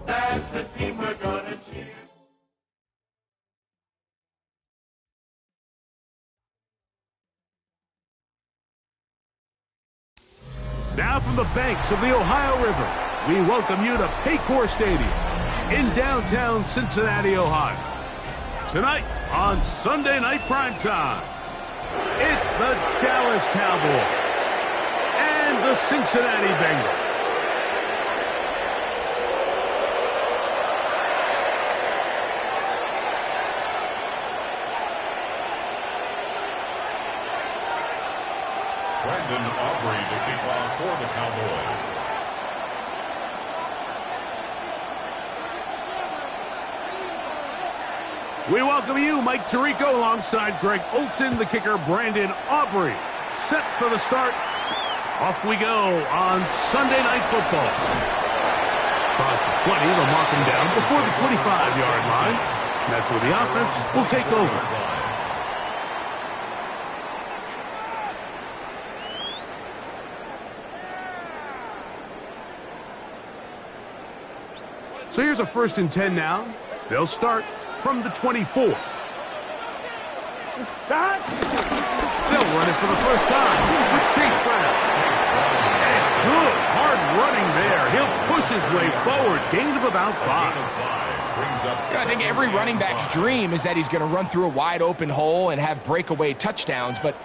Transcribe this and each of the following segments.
That's the team we're gonna cheer. Now from the banks of the Ohio River, we welcome you to Paycor Stadium in downtown Cincinnati, Ohio. Tonight on Sunday Night Primetime, it's the Dallas Cowboys and the Cincinnati Bengals. To kick off for the Cowboys. We welcome you, Mike Tirico, alongside Greg Olson, the kicker, Brandon Aubrey. Set for the start. Off we go on Sunday Night Football. Across the 20, they'll mark him down before the 25-yard line. That's where the offense will take over. So here's a 1st and 10 now. They'll start from the 24. They'll run it for the first time with Chase Brown. And good, hard running there. He'll push his way forward. Gain of about 5. I think every running back's dream is that he's going to run through a wide open hole and have breakaway touchdowns, but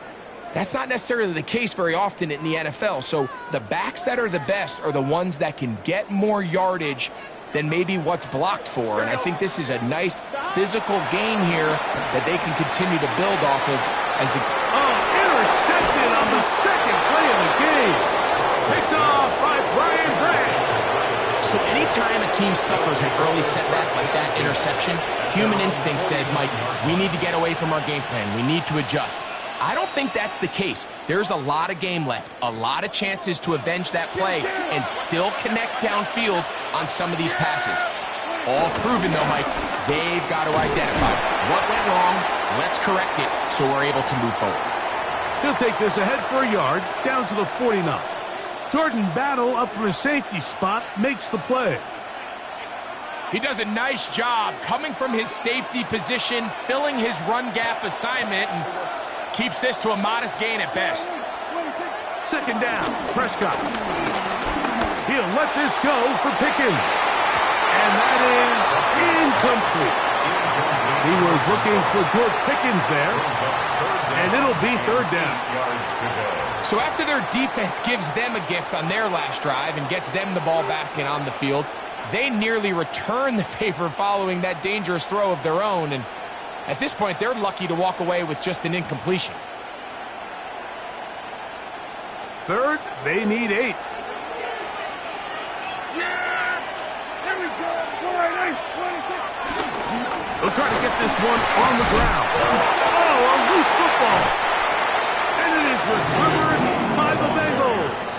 that's not necessarily the case very often in the NFL. So the backs that are the best are the ones that can get more yardage than maybe what's blocked for. And I think this is a nice physical gain here that they can continue to build off of as the... Intercepted on the second play of the game. Picked off by Brian Branch. So anytime a team suffers an early setback like that interception, human instinct says, Mike, we need to get away from our game plan. We need to adjust. I don't think that's the case. There's a lot of game left, a lot of chances to avenge that play and still connect downfield on some of these passes. All proven, though, Mike, they've got to identify what went wrong, let's correct it so we're able to move forward. He'll take this ahead for a yard, down to the 49. Jordan Battle up from his safety spot, makes the play. He does a nice job coming from his safety position, filling his run gap assignment, and keeps this to a modest gain at best. 2nd down, Prescott. He'll let this go for Pickens. And that is incomplete. He was looking for George Pickens there. And it'll be 3rd down. So after their defense gives them a gift on their last drive and gets them the ball back and on the field, they nearly return the favor following that dangerous throw of their own. And at this point, they're lucky to walk away with just an incompletion. 3rd, they need 8. They'll try to get this one on the ground. Oh, a loose football. And it is recovered by the Bengals.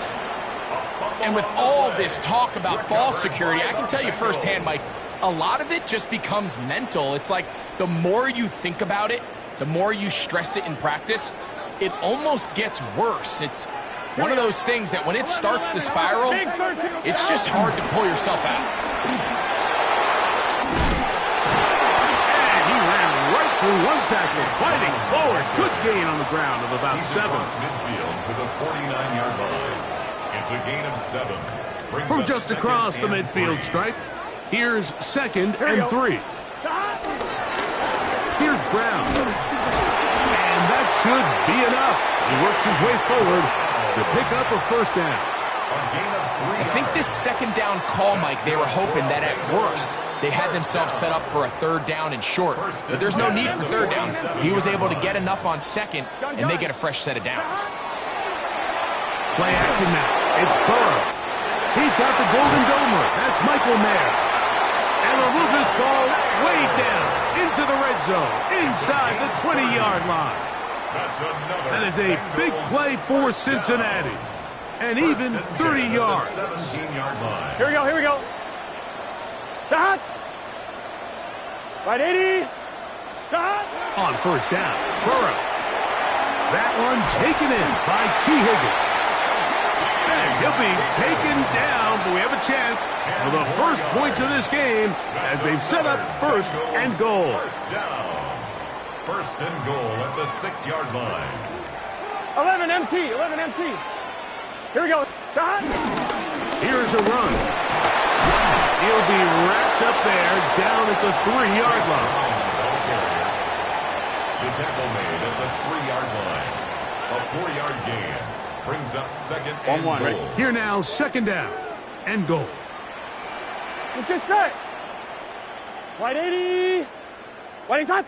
And with all this talk about ball security, I can tell you firsthand, Mike, a lot of it just becomes mental. It's like the more you think about it, the more you stress it in practice, it almost gets worse. It's one of those things that when it starts to spiral, it's just hard to pull yourself out. And he ran right through one tackle, fighting forward. Good gain on the ground of about 7. Midfield to the 49-yard line. It's a gain of 7. From just across the midfield stripe, here's 2nd and 3. Here's Brown. And that should be enough. He works his way forward to pick up a 1st down. I think this 2nd down call, Mike, they were hoping that at worst they had themselves set up for a 3rd down and short. But there's no need for 3rd down. He was able to get enough on 2nd, and they get a fresh set of downs. Play action now. It's Burrow. He's got the Golden Domer. That's Michael Mayer. And they'll move this ball way down into the red zone, inside the 20-yard line. That is a big play for Cincinnati. And even 30 yards. Here we go. Stop. Right 80. Stop. On 1st down, Burrow. That one taken in by T. Higgins. And He'll be taken down, but we have a chance for the first points of this game as they've set up first and goal. First down. First and goal at the 6-yard line. 11 MT, 11 MT. Here we go. Stop. Here's a run. He'll be wrapped up there down at the 3-yard line. The tackle made at the 3-yard line. A 4-yard gain brings up second and goal. Right. Here now, second down and goal. Let's get set. Wide 80. Wide hot.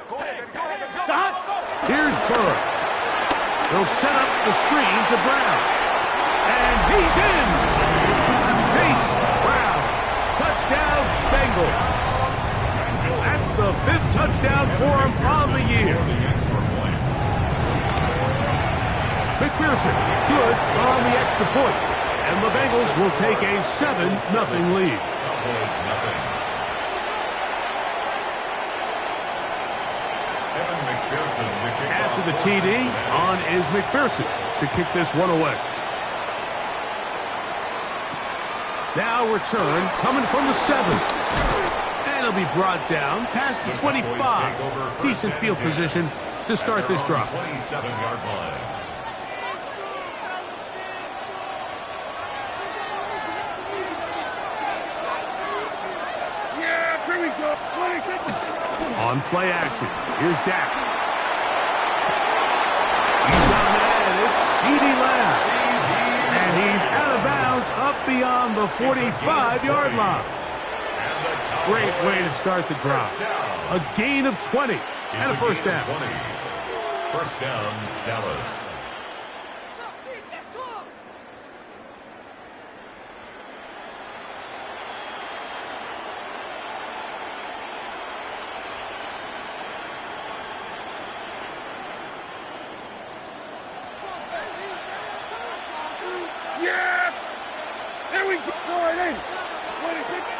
Stop. Here's Burrow. He'll set up the screen to Brown. And he's in. Chase Brown. Touchdown, Bengals. That's the 5th touchdown for him on the year. McPherson, good on the extra point. And the Bengals will take a 7-0 lead. After the TD, on is McPherson to kick this one away. Now return coming from the 7. And he'll be brought down past the 25. Decent field position to start this drive. 27-yard line. Yeah, here we go. On play action, here's Dak. He's on it, it's CeeDee Lamb. And he's out of bounds up beyond the 45-yard line. Great way to start the drive. A gain of 20 and a first down. First down, Dallas.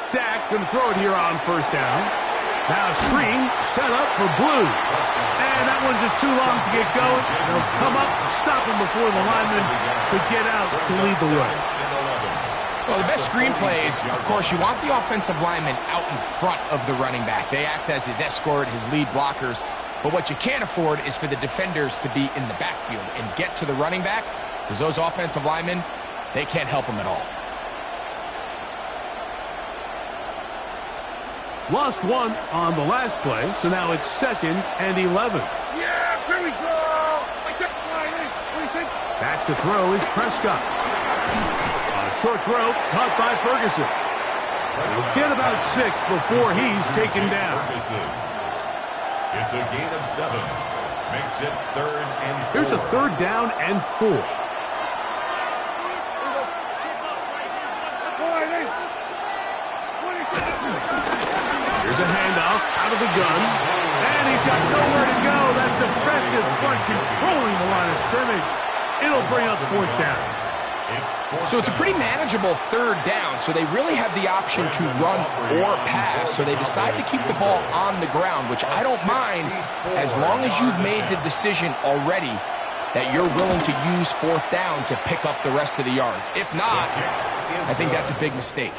Dak going to throw it here on first down. Now screen set up for Blue. And that one's just too long to get going. They'll come up and stop him before the lineman could get out to lead the way. Well, the best screen plays, of course, you want the offensive lineman out in front of the running back. They act as his escort, his lead blockers. But what you can't afford is for the defenders to be in the backfield and get to the running back, because those offensive linemen, they can't help him at all. Lost one on the last play, so now it's 2nd and 11. Yeah, here we go. Back to throw is Prescott. A short throw caught by Ferguson. He'll get about 6 before he's taken down. It's a gain of 7. Makes it 3rd and 4. Here's a 3rd down and 4. Here's a handoff out of the gun. And he's got nowhere to go. That defensive front controlling the line of scrimmage. It'll bring up 4th down. So it's a pretty manageable 3rd down. So they really have the option to run or pass. So they decide to keep the ball on the ground, which I don't mind as long as you've made the decision already that you're willing to use 4th down to pick up the rest of the yards. If not, I think that's a big mistake.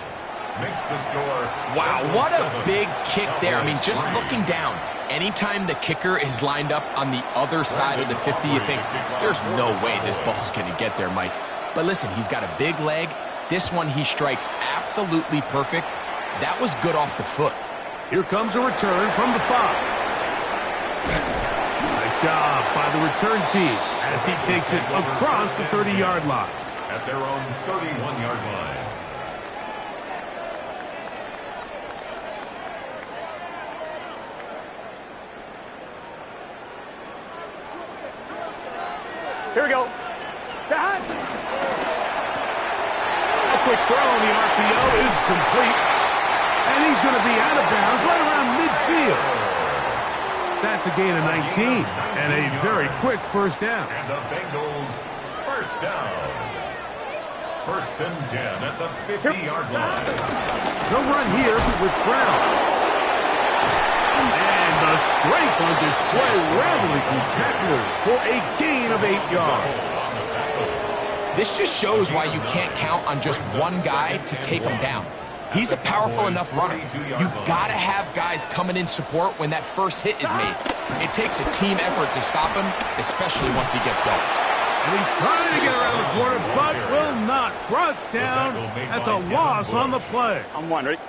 Makes the score. Wow, what a big kick there. I mean, just looking down, anytime the kicker is lined up on the other side of the 50, you think, there's no way this ball's going to get there, Mike. But listen, he's got a big leg. This one he strikes absolutely perfect. That was good off the foot. Here comes a return from the 5. Nice job by the return team as he takes it across the 30-yard line. At their own 31-yard line. Here we go. A quick throw on the RPO is complete. And he's going to be out of bounds right around midfield. That's a gain of 19 and a very quick first down. And the Bengals first down. 1st and 10 at the 50-yard line. No run here with Brown. And the strength on display, rambling through tacklers for a gain of 8 yards. This just shows why you can't count on just one guy to take him down. He's a powerful enough runner. You've got to have guys coming in support when that first hit is made. It takes a team effort to stop him, especially once he gets going. And he's trying to get around the corner, but will not. Brought down. That's a loss on the play. I'm one, ready?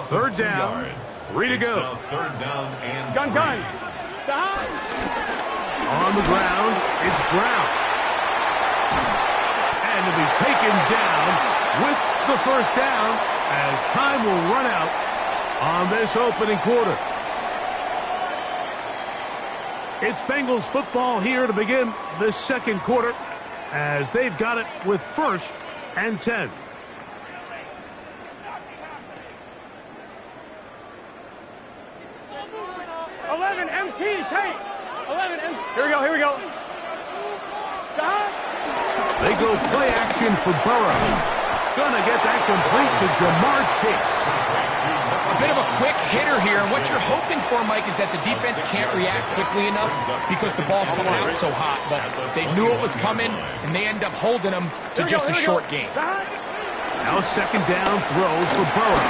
Third down, 3 to go. Third down and Gun. On the ground, it's Brown. And to be taken down with the first down as time will run out on this opening quarter. It's Bengals football here to begin the second quarter as they've got it with 1st and 10. Tate. 11 MT. Here we go. Stop. They go play action for Burrow. Gonna get that complete to Jamar Chase. A bit of a quick hitter here, and what you're hoping for, Mike, is that the defense can't react quickly enough because the ball's coming out so hot, but they knew it was coming, and they end up holding them to just a short game. Now second down throw for Burrow.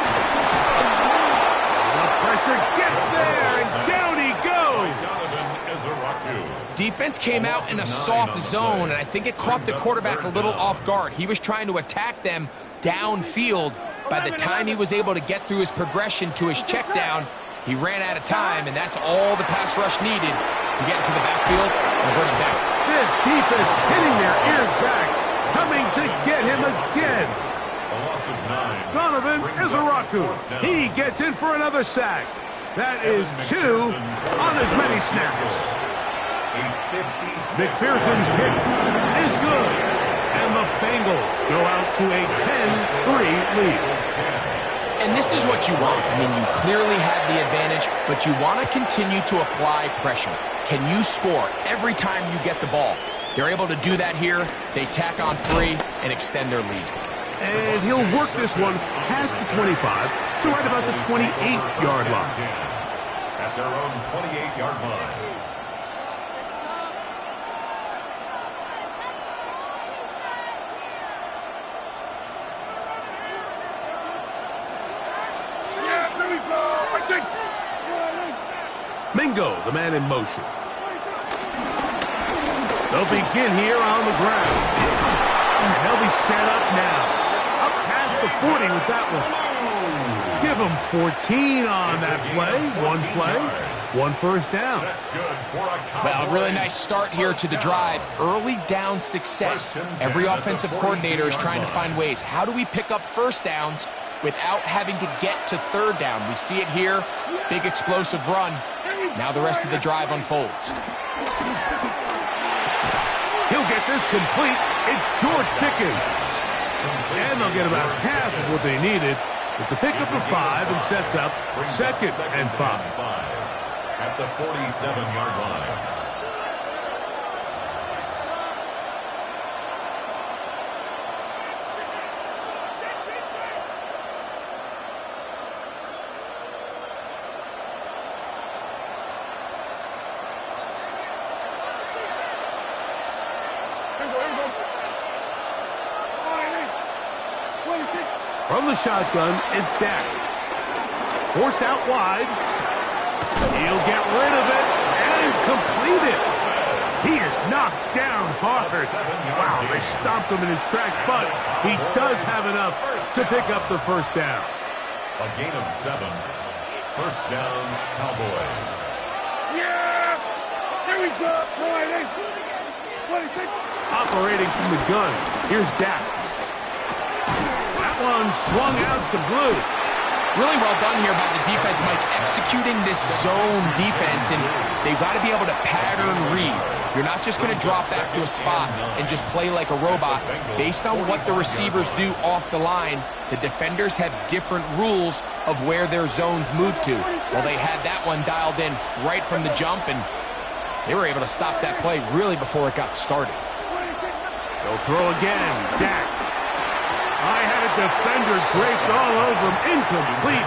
The pressure gets there, and down he goes. Defense came out in a soft zone, and I think it caught the quarterback a little off guard. He was trying to attack them downfield. By the time he was able to get through his progression to his check down, he ran out of time, and that's all the pass rush needed to get into the backfield and bring him down. This defense hitting their ears back, coming to get him again. Donovan Izaraku. He gets in for another sack. That is 2 on as many snaps. McPherson's kick is good. And the Bengals go out to a 10-3 lead. And this is what you want. I mean, you clearly have the advantage, but you want to continue to apply pressure. Can you score every time you get the ball? They're able to do that here. They tack on 3 and extend their lead. And he'll work this one past the 25 to right about the 28-yard line. At their own 28-yard line. Mingo, the man in motion. They'll begin here on the ground. And they'll be set up now. Up past the 40 with that one. Give them 14 on that play. One first down. Well, a really nice start here to the drive. Early down success. Every offensive coordinator is trying to find ways. How do we pick up first downs without having to get to third down? We see it here. Big explosive run. Now the rest of the drive unfolds. He'll get this complete. It's George Pickens. And they'll get about half of what they needed. It's a pickup of 5 and sets up 2nd and 5. At the 47-yard line. From the shotgun, it's Dak. Forced out wide. He'll get rid of it and complete it. He is knocked down hard. Wow, they stopped him in his tracks, but he does have enough to pick up the first down. A gain of 7. First down, Cowboys. Yeah! Here we go! Operating from the gun, here's Dak. That one swung out to Blue. Really well done here by the defense, Mike, executing this zone defense, and they've got to be able to pattern read. You're not just going to drop back to a spot and just play like a robot. Based on what the receivers do off the line, the defenders have different rules of where their zones move to. Well, they had that one dialed in right from the jump, and they were able to stop that play really before it got started. They'll throw again. Dak. I had a defender draped all over him. Incomplete.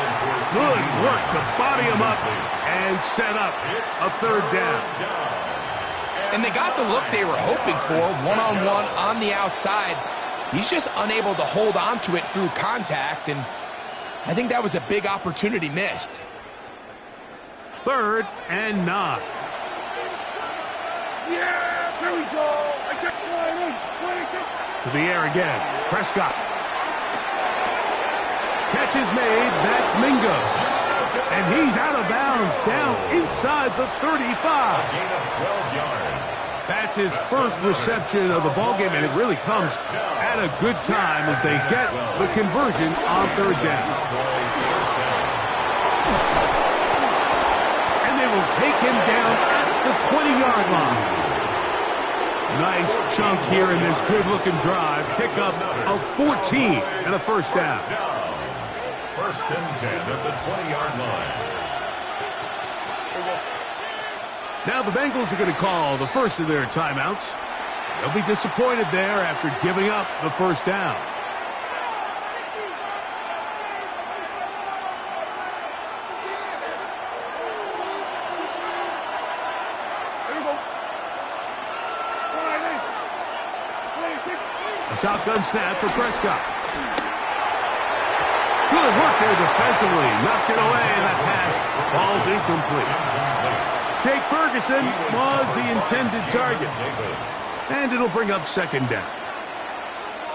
Good work to body him up and set up a third down. And they got the look they were hoping for, one-on-one on the outside. He's just unable to hold on to it through contact, and I think that was a big opportunity missed. 3rd and 9. Yeah, here we go. I took 20. To the air again. Prescott. Catch is made. That's Mingo. And he's out of bounds down inside the 35. Gain of 12 yards. That's his first reception of the ballgame, and it really comes at a good time as they get the conversion on 3rd down. And they will take him down at the 20-yard line. Nice chunk here in this good-looking drive. Pickup of 14 and a first down. 1st and 10 at the 20-yard line. Now the Bengals are going to call the first of their timeouts. They'll be disappointed there after giving up the first down. A shotgun snap for Prescott. Good work there defensively. Knocked it away, and that pass falls incomplete. Jake Ferguson was the intended target. And it'll bring up 2nd down.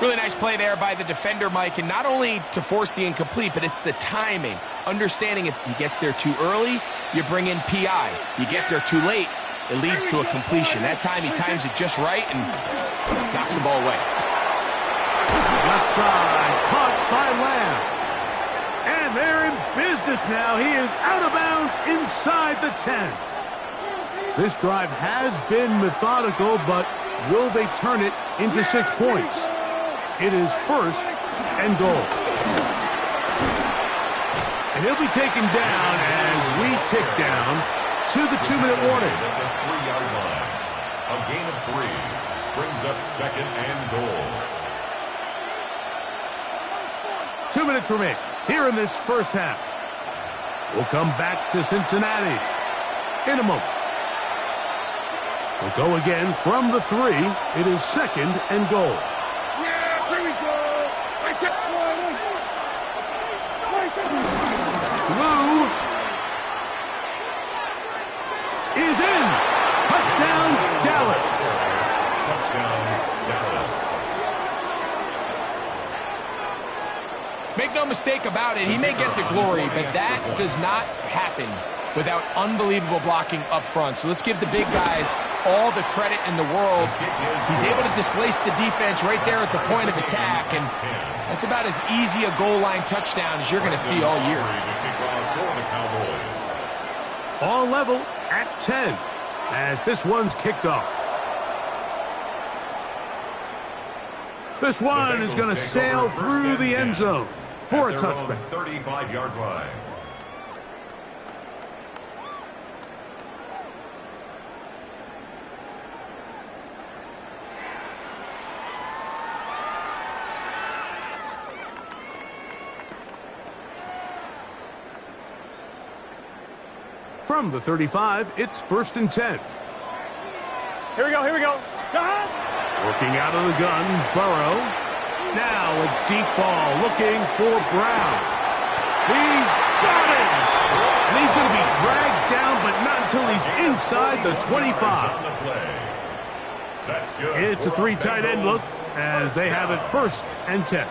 Really nice play there by the defender, Mike, and not only to force the incomplete, but it's the timing. Understanding if he gets there too early, you bring in PI. You get there too late, it leads to a completion. That time he times it just right and knocks the ball away. Left side, caught by Lamb. And they're in business now. He is out of bounds inside the 10. This drive has been methodical, but will they turn it into 6 points? It is 1st and goal. And he'll be taken down as we tick down to the 2-minute warning. At the 3-yard line. A gain of 3 brings up 2nd and goal. 2 minutes remain here in this first half. We'll come back to Cincinnati in a moment. We'll go again from the 3. It is 2nd and goal. Yeah, here we go. I took 20. Lou is in. Touchdown, Dallas. Touchdown, Dallas. Make no mistake about it, he may get the glory, but that does not happen without unbelievable blocking up front. So let's give the big guys all the credit in the world. He's able to displace the defense right there at the point of attack, and that's about as easy a goal line touchdown as you're going to see all year. All level at 10 as this one's kicked off. This one is going to sail through the end zone for a touchback. 35-yard line. From the 35, it's 1st and 10. Here we go, here we go. Stop! Working out of the gun, Burrow. Now a deep ball looking for Brown. He's got it! And he's going to be dragged down, but not until he's inside the 25. That's good. It's a 3 tight end look as they have it 1st and 10.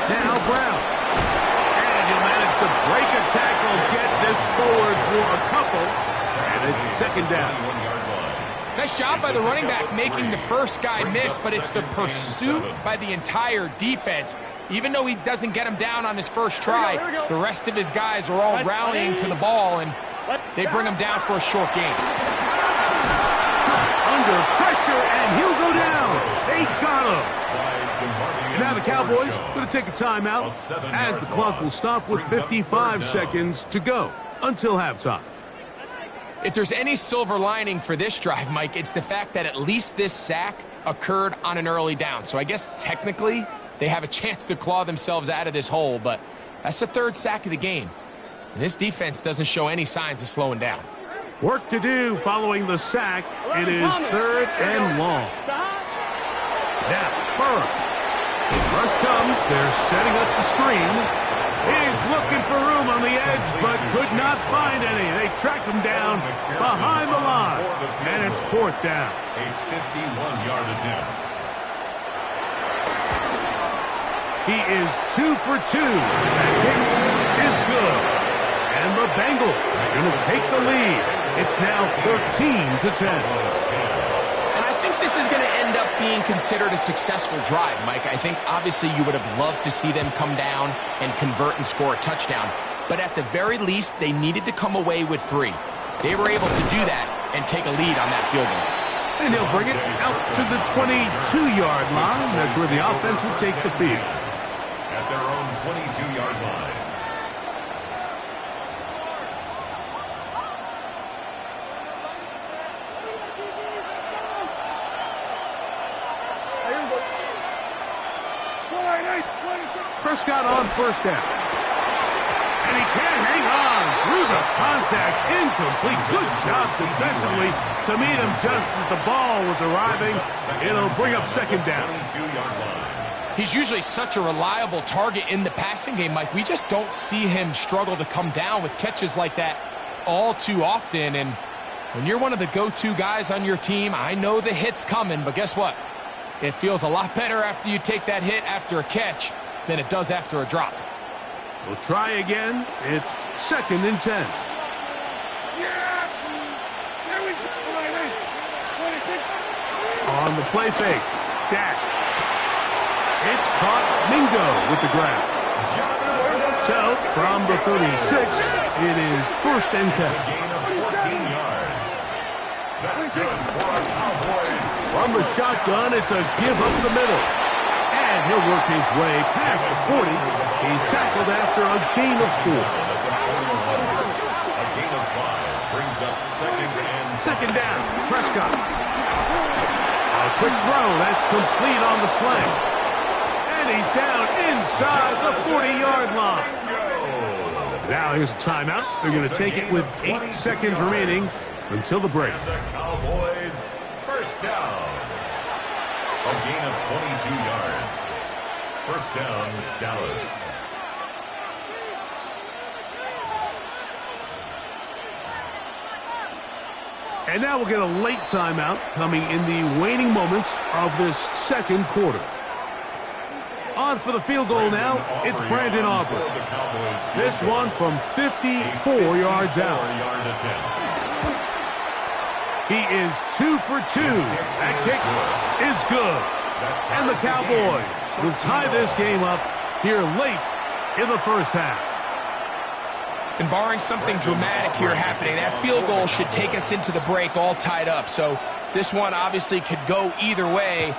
Now Brown. And he'll manage to break a tackle, get this forward for a couple. And it's 2nd down. Nice job by the running back making the first guy miss, but it's the pursuit by the entire defense. Even though he doesn't get him down on his first try, the rest of his guys are all rallying to the ball, and they bring him down for a short gain. Under pressure, and he'll go down. They got him. Now the Cowboys going to take a timeout as the clock will stop with 55 seconds to go until halftime. If there's any silver lining for this drive, Mike, it's the fact that at least this sack occurred on an early down. So I guess technically they have a chance to claw themselves out of this hole, but that's the 3rd sack of the game. And this defense doesn't show any signs of slowing down. Work to do following the sack. It is 3rd and long. Now, Burrow. Rush comes. They're setting up the screen. He's looking for room on the edge, but could not find any. They track him down behind the line, and it's 4th down. A 51-yard attempt. He is 2 for 2. That kick is good. And the Bengals are going to take the lead. It's now 13-10. And I think this is going to end up being considered a successful drive, Mike. I think obviously you would have loved to see them come down and convert and score a touchdown. But at the very least, they needed to come away with 3. They were able to do that and take a lead on that field goal. And he'll bring it out to the 22-yard line. That's where the offense will take the field. At their own 22-yard line. Prescott on 1st down. And he can't hang on through the contact. Incomplete. Good job defensively to meet him just as the ball was arriving. It'll bring up 2nd down. He's usually such a reliable target in the passing game, Mike. We just don't see him struggle to come down with catches like that all too often. And when you're one of the go-to guys on your team, I know the hit's coming, but guess what? It feels a lot better after you take that hit after a catch than it does after a drop. We'll try again. It's 2nd and 10. On the play fake. Dak. It's caught. Mingo with the grab. So, from the 36, it is 1st and 10. A gain of 14 yards. That's good for our Cowboys. From the shotgun, it's a give up the middle. And he'll work his way past the 40. He's tackled after a gain of 4. A gain of 5 brings up 2nd down. Prescott. A quick throw. That's complete on the slant. And he's down inside the 40-yard line. Now here's a timeout. They're going to take it with 8 seconds remaining until the break. The Cowboys, 1st down. A gain of 22 yards. 1st down, Dallas. And now we'll get a late timeout coming in the waning moments of this 2nd quarter. On for the field goal now, it's Brandon Aubrey. This one from 54 yards out. He is 2 for 2. That kick is good. And the Cowboys will tie this game up here late in the 1st half. And barring something dramatic here happening, that field goal should take us into the break all tied up. So this one obviously could go either way.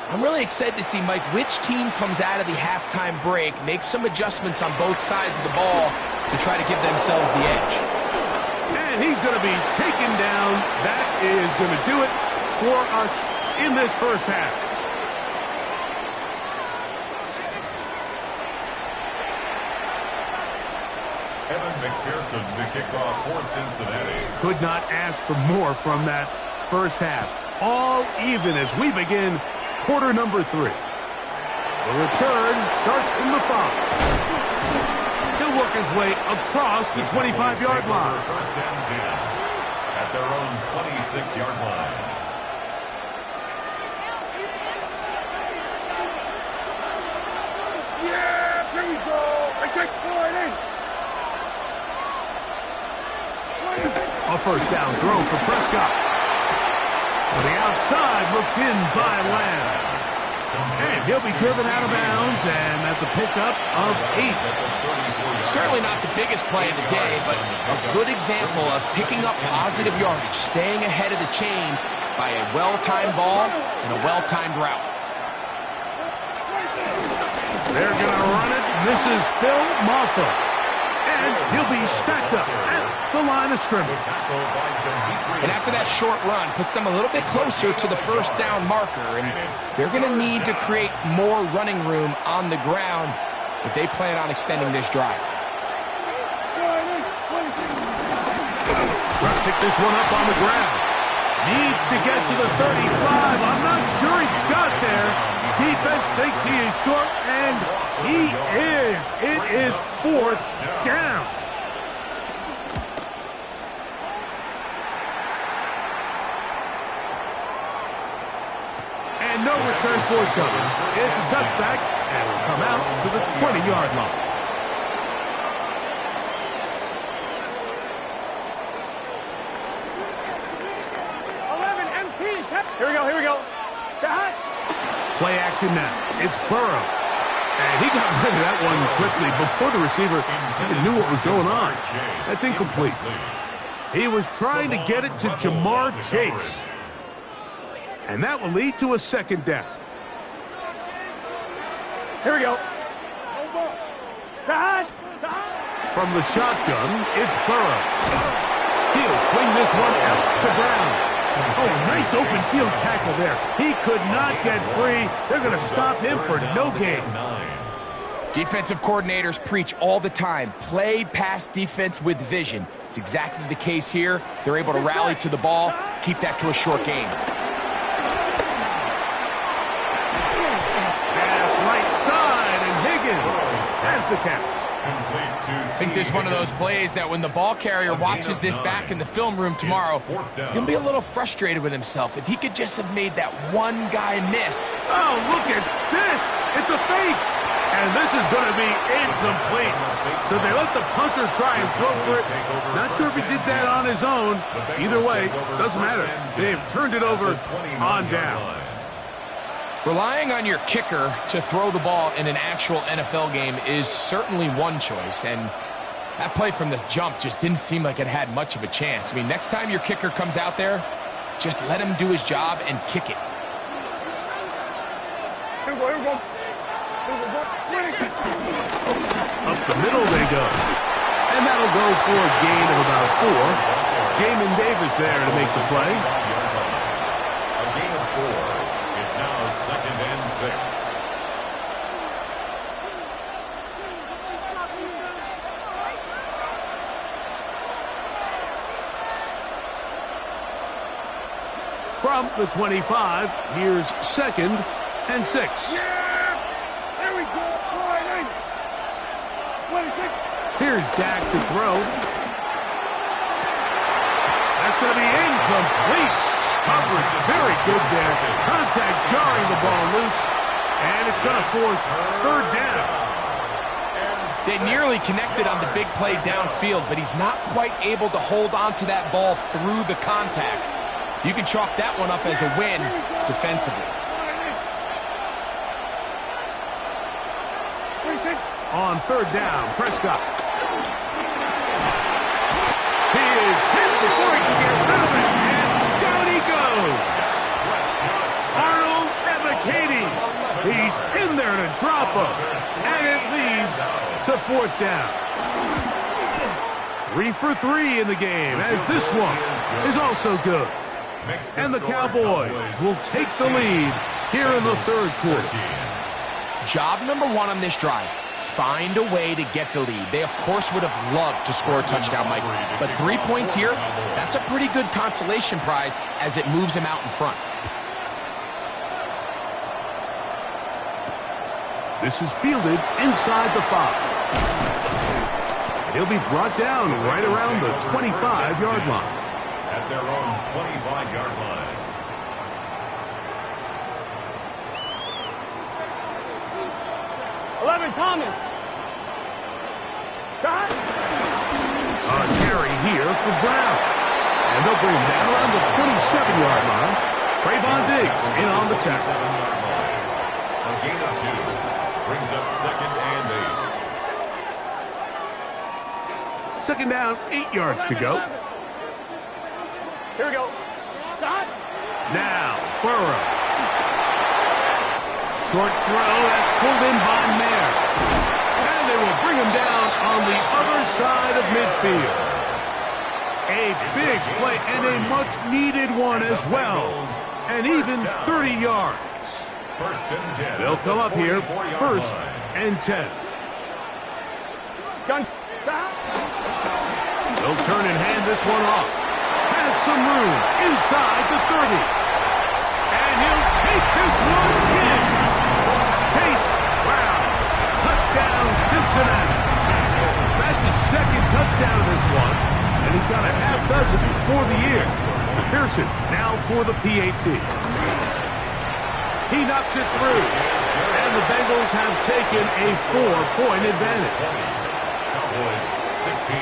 I'm really excited to see, Mike, which team comes out of the halftime break, makes some adjustments on both sides of the ball to try to give themselves the edge. And he's going to be taken down. That is going to do it for us in this 1st half. Evan McPherson, the kickoff for Cincinnati. Could not ask for more from that 1st half. All even as we begin quarter number 3. The return starts from the 5. He'll work his way across the 25-yard line. 1st and 10 at their own 26-yard line. Yeah, here we go. I take forward in. A 1st down throw for Prescott. To the outside, looked in by Lamb. And he'll be driven out of bounds, and that's a pickup of 8. Certainly not the biggest play of the day, but a good example of picking up positive yardage, staying ahead of the chains by a well-timed ball and a well-timed route. They're going to run it. This is Phil Maffa. And he'll be stacked up at the line of scrimmage. And after that short run, puts them a little bit closer to the 1st down marker. And they're going to need to create more running room on the ground if they plan on extending this drive. Trying to pick this one up on the ground. Needs to get to the 35. I'm not sure he got there. Defense thinks he is short, and he is. It is 4th down. And no return forthcoming. It's a touchback, and will come out to the 20-yard line. Here we go. Play action now. It's Burrow. And he got rid of that one quickly before the receiver even knew what was going on. That's incomplete. He was trying to get it to Jamar Chase. And that will lead to a 2nd down. Here we go. From the shotgun, it's Burrow. He'll swing this one out to Brown. Oh, nice open field tackle there. He could not get free. They're going to stop him for no gain. Defensive coordinators preach all the time, play pass defense with vision. It's exactly the case here. They're able to rally to the ball, keep that to a short game. Pass right side, and Higgins has the catch. I think this is one of those plays that when the ball carrier watches this back in the film room tomorrow, he's going to be a little frustrated with himself. If he could just have made that one guy miss. Oh, look at this. It's a fake. And this is going to be incomplete. So they let the punter try and throw for it. Not sure if he did that on his own. Either way, doesn't matter. They've turned it over on down. Relying on your kicker to throw the ball in an actual NFL game is certainly one choice, and that play from the jump just didn't seem like it had much of a chance. I mean, next time your kicker comes out there, just let him do his job and kick it. Here we go. Up the middle they go. And that'll go for a gain of about 4. Jamin Davis there to make the play. A gain of 4. It's now 2nd and 6. From the 25, here's 2nd and 6. There we go. Here's Dak to throw. That's going to be incomplete. Coverage very good there. Contact jarring the ball loose. And it's going to force 3rd down. They nearly connected on the big play downfield, but he's not quite able to hold on to that ball through the contact. You can chalk that one up as a win defensively. On 3rd down, Prescott. He is hit before he can get rid of it, and down he goes. Arnold Ebiketie. He's in there to drop him, and it leads to 4th down. 3 for 3 in the game, as this one is also good. And the Cowboys will take the lead here in the 3rd quarter. Job number 1 on this drive. Find a way to get the lead. They, of course, would have loved to score a touchdown, Mike. But 3 points here, that's a pretty good consolation prize as it moves him out in front. This is fielded inside the 5. And he'll be brought down right around the 25-yard line. At their own 25-yard line. Thomas. Got. A carry here for Brown. And they'll bring him down around the 27-yard line. Trayvon Diggs in on the tackle. A gain of 2 brings up 2nd and 8. 2nd down, 8 yards to go. Here we go. Got. Now, Burrow. Short throw, that's pulled in by Mayer. And they will bring him down on the other side of midfield. A big play and a much-needed one as well. And even 30 yards. 1st and 10. They'll come up here, 1st and 10. Gun. They'll turn and hand this one off. has some room inside the 30. And he'll take this one in. Case Brown, touchdown Cincinnati. That's his second touchdown of this one, and he's got a half dozen for the year. McPherson now for the PAT. He knocks it through, and the Bengals have taken a 4-point advantage. Cowboys 16.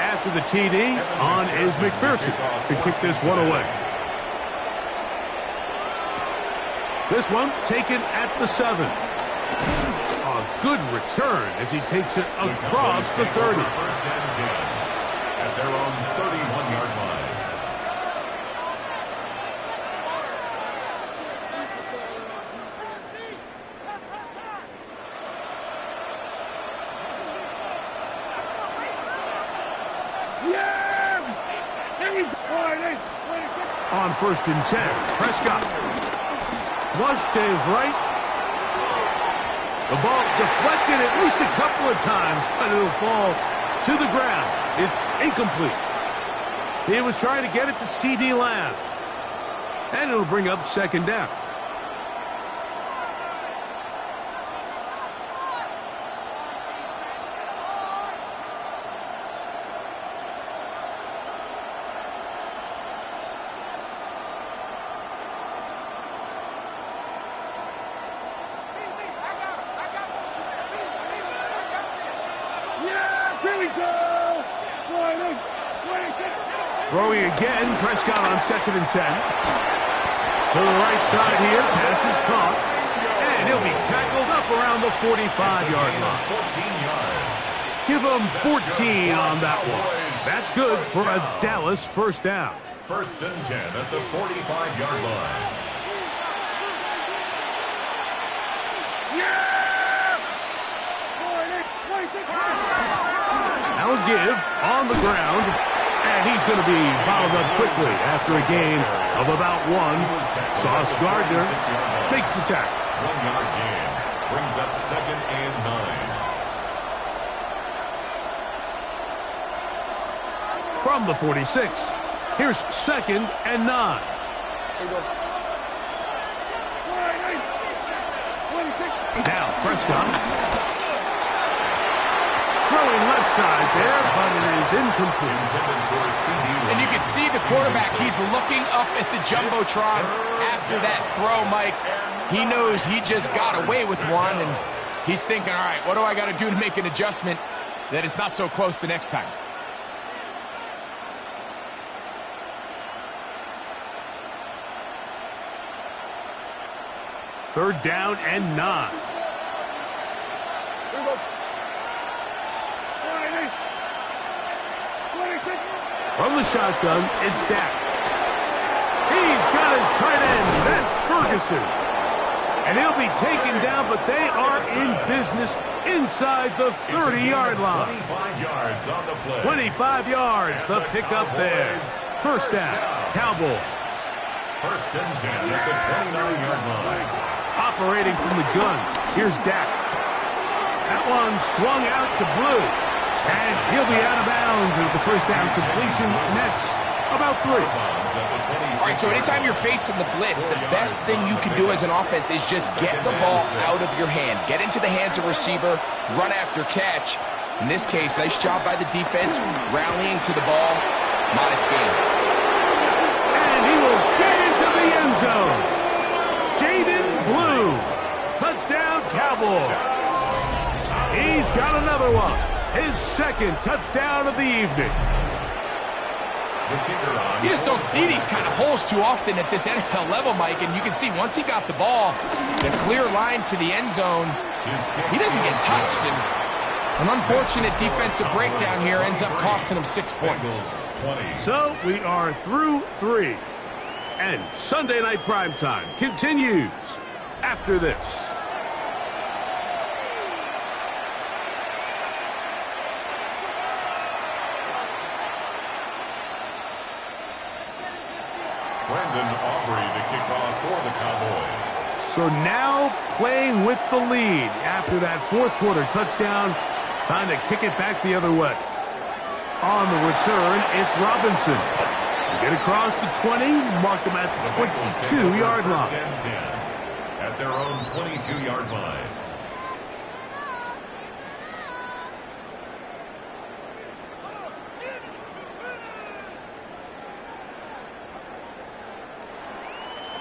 After the TD, on is McPherson to kick this one away. This one taken at the 7. A good return as he takes it across the 30. First and 10 at their own 31-yard line. On first and 10, Prescott. Flush to his right. The ball deflected at least a couple of times, but it'll fall to the ground. It's incomplete. He was trying to get it to C.D. Lamb. And it'll bring up second down. Throwing again, Prescott on second and 10. To the right side here, pass is caught. And he'll be tackled up around the 45-yard line. 14 yards. Give him 14 on that one. That's good for a Dallas first down. First and 10 at the 45-yard line. Now a give on the ground. And he's going to be fouled up quickly after a gain of about 1. Sauce Gardner makes the tackle. 1-yard gain brings up second and 9. From the 46, here's second and 9. Now Prescott. Throwing left side there, but it is incomplete. And you can see the quarterback, he's looking up at the Jumbotron after that throw, Mike. He knows he just got away with one, and he's thinking, all right, what do I got to do to make an adjustment that it's not so close the next time? Third down and 9. From the shotgun, it's Dak. He's got his tight end. That's Ferguson. And he'll be taken down, but they are in business inside the 30-yard line. 25 yards on the play. 25 yards, the pickup there. First down, Cowboys. First and 10 at the 29-yard line. Operating from the gun, here's Dak. That one swung out to Blue. And he'll be out of bounds as the first down completion nets about 3. All right, so anytime you're facing the blitz, the best thing you can do as an offense is just get the ball out of your hand. Get into the hands of receiver, run after catch. In this case, nice job by the defense, rallying to the ball. Modest gain. And he will get into the end zone. Jaden Blue. Touchdown, Cowboys. He's got another one. His second touchdown of the evening. You just don't see these kind of holes too often at this NFL level, Mike. And you can see once he got the ball, the clear line to the end zone, he doesn't get touched. And an unfortunate defensive breakdown here ends up costing him 6 points. So we are through 3. And Sunday Night Primetime continues after this. Brandon Aubrey to kick off for the Cowboys. So now playing with the lead after that fourth quarter touchdown. Time to kick it back the other way. On the return, it's Robinson. Get across the 20, mark them at the 22-yard line. At their own 22-yard line.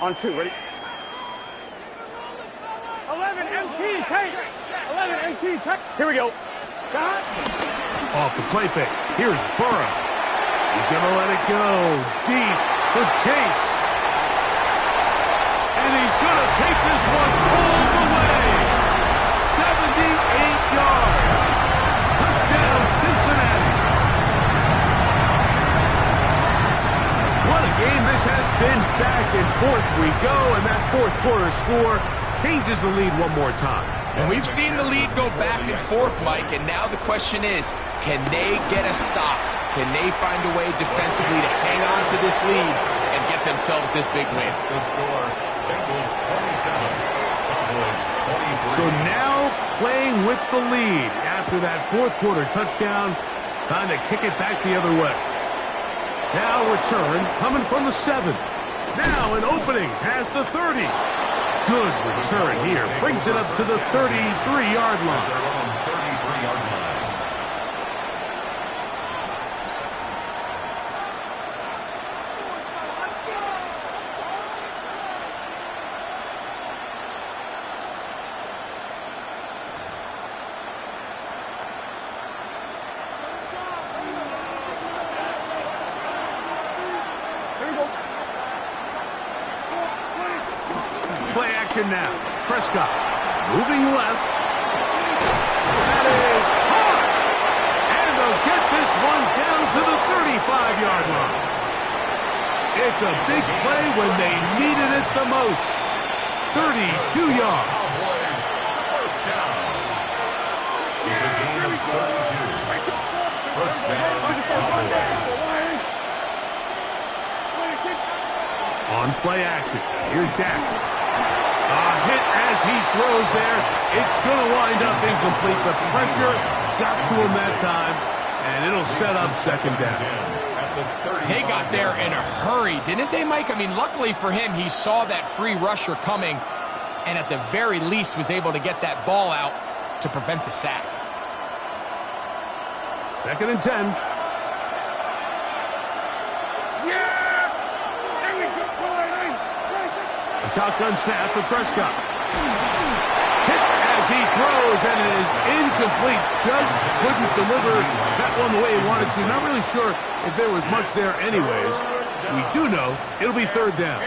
On 2, ready? 11 MT, take. 11 MT, take. Here we go. Got it. Off the play fake. Here's Burrow. He's going to let it go deep for Chase. And he's going to take this one all the way. 78 yards. Touchdown, Cincinnati. What a game this has been. Back and forth we go, and that fourth quarter score changes the lead one more time. And we've seen the lead go back and forth, Mike, and now the question is, can they get a stop? Can they find a way defensively to hang on to this lead and get themselves this big win? The score, Bengals 27, Cowboys 23. So now playing with the lead after that fourth quarter touchdown, time to kick it back the other way. Now return coming from the 7. Now an opening past the 30. Good return here. Brings it up to the 33-yard line. Their own 33-yard line. Play action now. Prescott moving left. That is hard. And they'll get this one down to the 35-yard line. It's a big play when they needed it the most. 32 yards. Cowboys, first down. It's a gain of 32. First down, Cowboys. On play action. Here's Dak. A hit as he throws there. It's going to wind up incomplete. The pressure got to him that time, and it'll set up second down. They got there in a hurry, didn't they, Mike? I mean, luckily for him, he saw that free rusher coming, and at the very least was able to get that ball out to prevent the sack. Second and 10. A shotgun snap for Prescott. Hit as he throws, and it is incomplete. Just couldn't deliver that one the way he wanted to. Not really sure if there was much there anyways. We do know it'll be third down.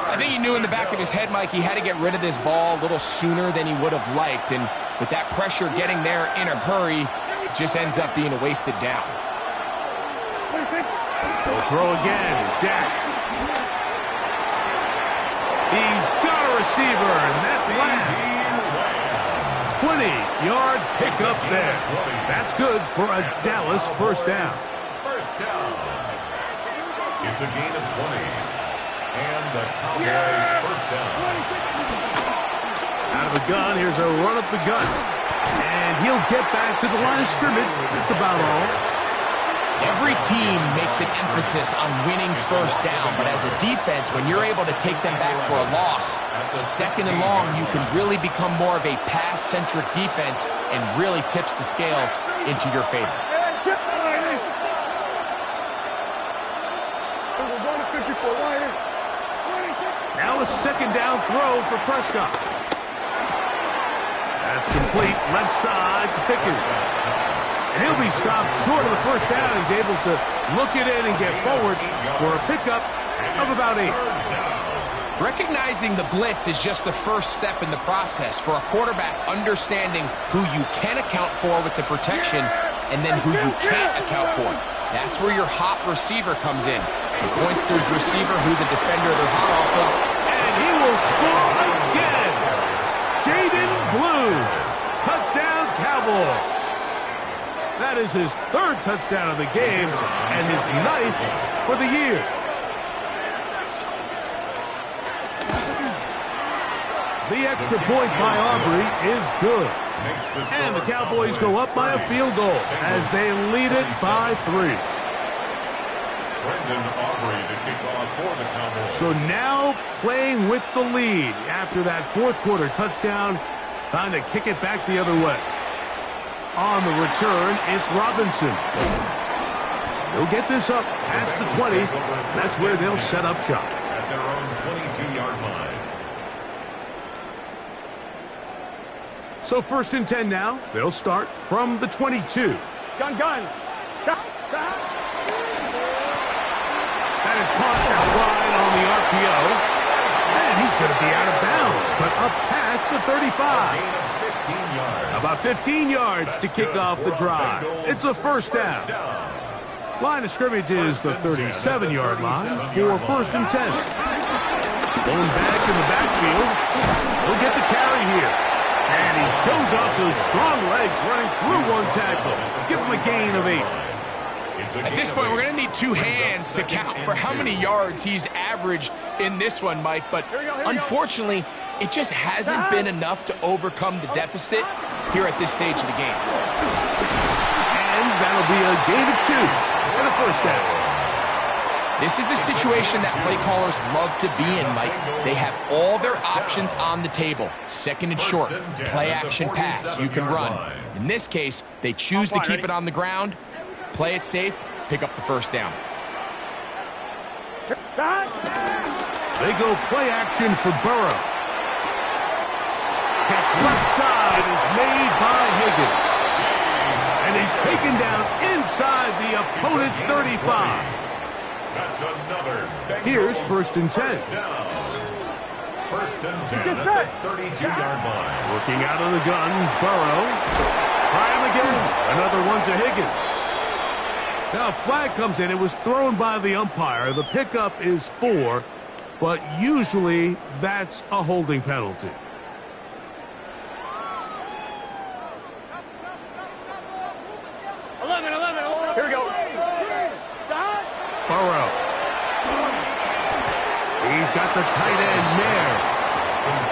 I think he knew in the back of his head, Mike, he had to get rid of this ball a little sooner than he would have liked. And with that pressure getting there in a hurry, it just ends up being a wasted down. They'll throw again. Dak. He's got a receiver, and that's Lamb. 20-yard pickup there. That's good for a Dallas first down. First down. It's a gain of 20. And the Cowboys first down. Out of the gun, here's a run up the gut. And he'll get back to the line of scrimmage. That's about all. Every team makes an emphasis on winning first down, but as a defense, when you're able to take them back for a loss, second and long, you can really become more of a pass-centric defense and really tips the scales into your favor. Now a second down throw for Prescott. That's complete. Left side to Pickens. And he'll be stopped short of the first down. He's able to look it in and get forward for a pickup of about 8. Recognizing the blitz is just the first step in the process for a quarterback understanding who you can account for with the protection and then who you can't account for. That's where your hot receiver comes in. He points to his receiver who the defender they're hot off of. And he will score again. Jaden Blue. Touchdown Cowboys. That is his third touchdown of the game and his 9th for the year. The extra point by Aubrey is good. And the Cowboys go up by a field goal as they lead it by 3. To kick off for the Cowboys. So now playing with the lead after that fourth quarter touchdown, time to kick it back the other way. On the return, it's Robinson. He'll get this up past the 20. That's where they'll set up shop. At their own 22-yard line. So 1st and 10 now. They'll start from the 22. Gun. That is caught out wide on the RPO. And he's going to be out of bounds, but up past the 35. 15 yards. About 15 yards to kick off the drive. It's a first down. Line of scrimmage is the 37-yard line for 1st and 10. Going back in the backfield. He'll get the carry here. And he shows off those strong legs running through one tackle. Give him a gain of 8. At this point, we're going to need 2 hands to count for how many yards he's averaged in this one, Mike. But unfortunately, it just hasn't been enough to overcome the deficit here at this stage of the game. And that'll be a gain of 2 and a first down. This is a situation that play callers love to be in, Mike. They have all their options on the table. 2nd and short, play action pass, you can run. In this case, they choose to keep it on the ground, play it safe, pick up the first down. They go play action for Burrow. Catch left side is made by Higgins. And he's taken down inside the opponent's 35. That's another. Here's 1st and 10. 1st and 10 at the 32-yard line. Working out of the gun, Burrow. Try him again. Another one to Higgins. Now a flag comes in. It was thrown by the umpire. The pickup is 4, but usually that's a holding penalty. Here we go. Burrow. He's got the tight end there.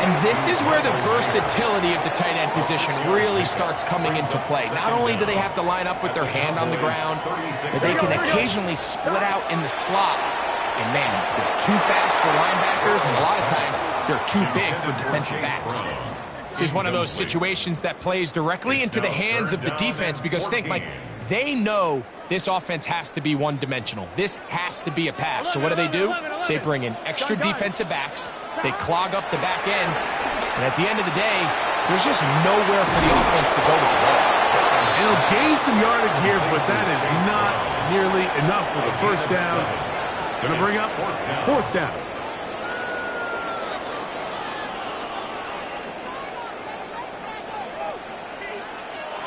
And this is where the versatility of the tight end position really starts coming into play. Not only do they have to line up with their hand on the ground, but they can occasionally split out in the slot. And man, they're too fast for linebackers, and a lot of times they're too big for defensive backs. This is one of those situations that plays directly into the hands of the defense because think, Mike, they know this offense has to be one-dimensional. This has to be a pass. So what do? They bring in extra defensive backs. They clog up the back end. And at the end of the day, there's just nowhere for the offense to go with the ball. It'll gain some yardage here, but that is not nearly enough for the first down. It's going to bring up 4th down.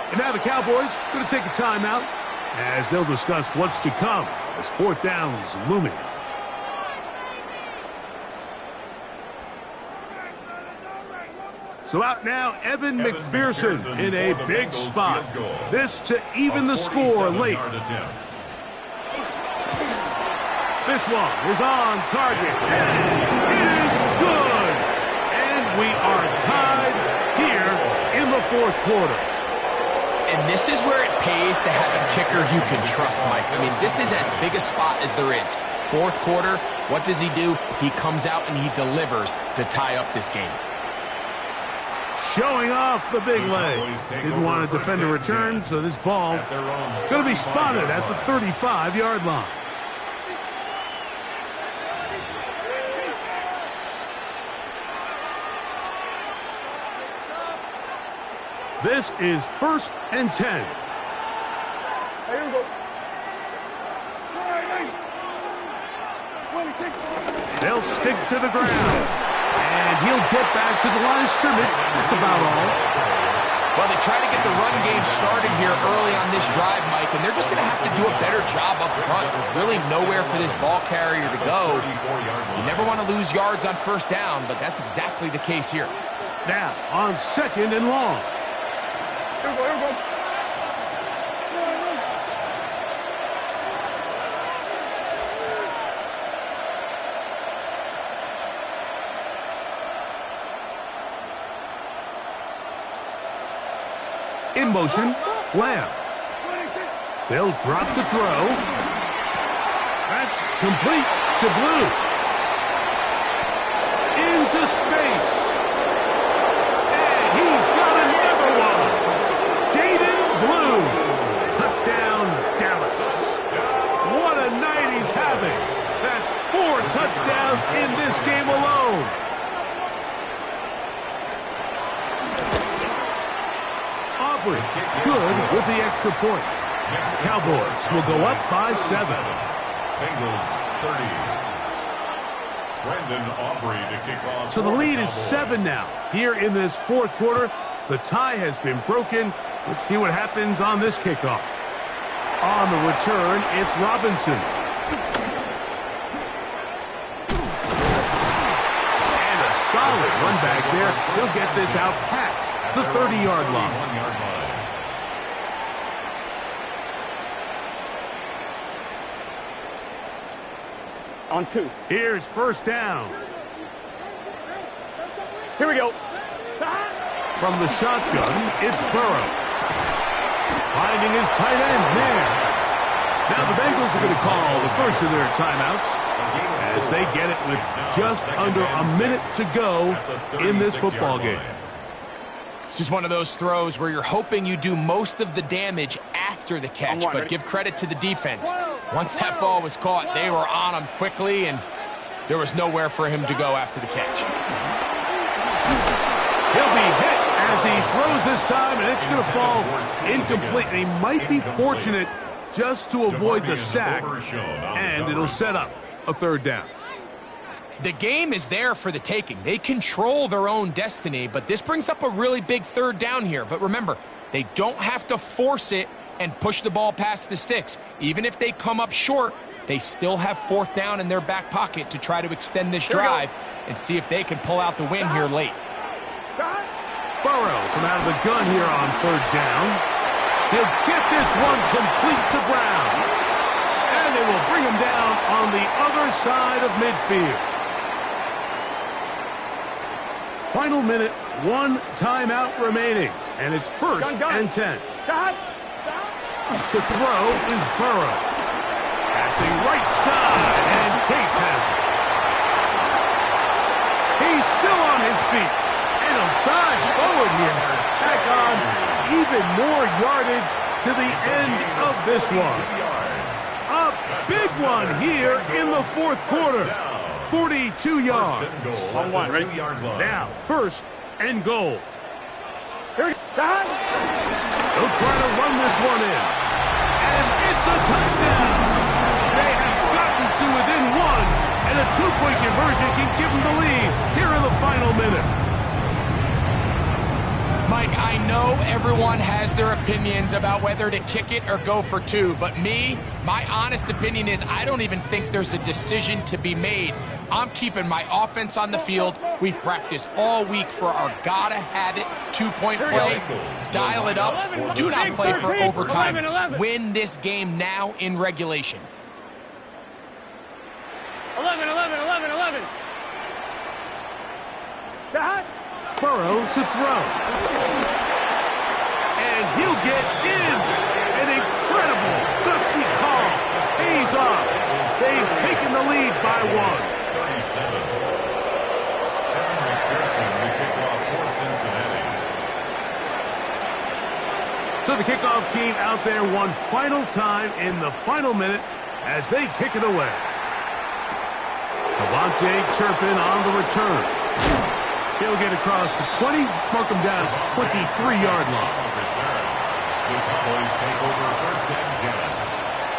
And now the Cowboys going to take a timeout as they'll discuss what's to come as 4th down is looming. So out now, Evan McPherson in a big spot. This to even the score late. This one is on target. And it is good. And we are tied here in the 4th quarter. And this is where it pays to have a kicker you can trust, Mike. I mean, this is as big a spot as there is. 4th quarter, what does he do? He comes out and he delivers to tie up this game. Showing off the big leg. Didn't want to defend a return, so this ball going to be spotted at the 35-yard line. This is 1st and 10. Here we go. They'll stick to the ground. And he'll get back to the line of scrimmage. That's about all. Well, they try to get the run game started here early on this drive, Mike, and they're just going to have to do a better job up front. There's really nowhere for this ball carrier to go. You never want to lose yards on 1st down, but that's exactly the case here. Now, on 2nd and long. Here we go. In motion, Lamb. They'll drop to throw. That's complete to Blue. Into space. And he's got another one. Jaden Blue. Touchdown, Dallas. What a night he's having. That's 4 touchdowns in this game alone. Aubrey, good with the extra point. Cowboys will go up by 7. Bengals 30. Brandon Aubrey to kick off. So the lead is 7 now. Here in this fourth quarter, the tie has been broken. Let's see what happens on this kickoff. On the return, it's Robinson. And a solid run back there. He'll get this out past the 30-yard line. On 2. Here's first down. Here we go. From the shotgun, it's Burrow. Finding his tight end there. Now the Bengals are going to call the first of their timeouts as they get it with just under a minute to go in this football game. This is one of those throws where you're hoping you do most of the damage after the catch, but give credit to the defense. Once that ball was caught, they were on him quickly, and there was nowhere for him to go after the catch. He'll be hit as he throws this time, and it's going to fall incomplete. And he might be fortunate just to avoid the sack, and it'll set up a third down. The game is there for the taking. They control their own destiny, but this brings up a really big third down here. But remember, they don't have to force it and push the ball past the sticks. Even if they come up short, they still have fourth down in their back pocket to try to extend this drive and see if they can pull out the win here late. Burrow from out of the gun here on third down. He'll get this one complete to Brown. And they will bring him down on the other side of midfield. Final minute, 1 timeout remaining. And it's first and 10. To throw is Burrow. Passing right side, and Chase has it. He's still on his feet, and he'll dive forward here. Tack on even more yardage to the end of this one. A big one here in the fourth quarter. 42 yards. On 1, ready? Now, first and goal. Here we go. They'll try to run this one in. And it's a touchdown. They have gotten to within 1, and a 2-point conversion can give them the lead here in the final minute. Mike, I know everyone has their opinions about whether to kick it or go for 2, but my honest opinion is I don't even think there's a decision to be made. I'm keeping my offense on the field. We've practiced all week for our gotta-have-it 2-point play. Dial it up. Do not play for overtime. Win this game now in regulation. 11. Burrow to throw. And he'll get in. An incredible gutsy call. Pays off. They've taken the lead by 1. 37. Kevin McPherson to kick off for Cincinnati. So the kickoff team out there one final time in the final minute as they kick it away. Devontae Turpin on the return. He'll get across the 20, mark him down at the 23-yard line. The Cowboys take over first and 10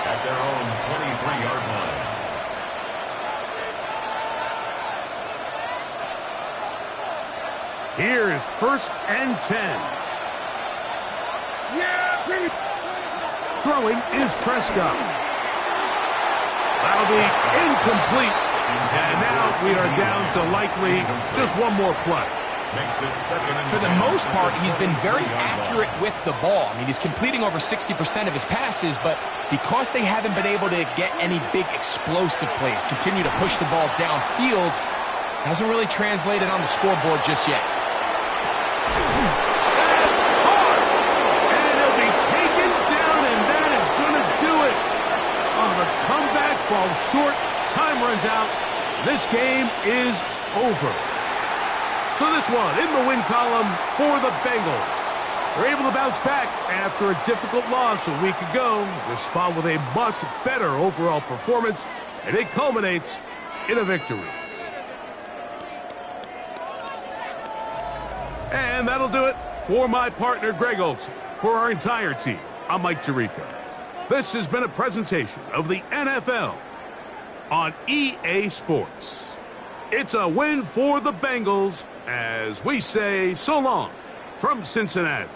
at their own 23-yard line. Here's first and 10. Throwing is Prescott. That'll be incomplete. And now we are down to likely just one more play. For the most part, he's been very accurate with the ball. I mean, he's completing over 60% of his passes, but because they haven't been able to get any big explosive plays, continue to push the ball downfield, hasn't really translated on the scoreboard just yet. falls short, time runs out, this game is over. So this one in the win column for the Bengals. They're able to bounce back after a difficult loss a week ago. Respond with a much better overall performance, and it culminates in a victory. And that'll do it for my partner, Greg Olson. For our entire team, I'm Mike Tirico. This has been a presentation of the NFL on EA Sports. It's a win for the Bengals as we say so long from Cincinnati.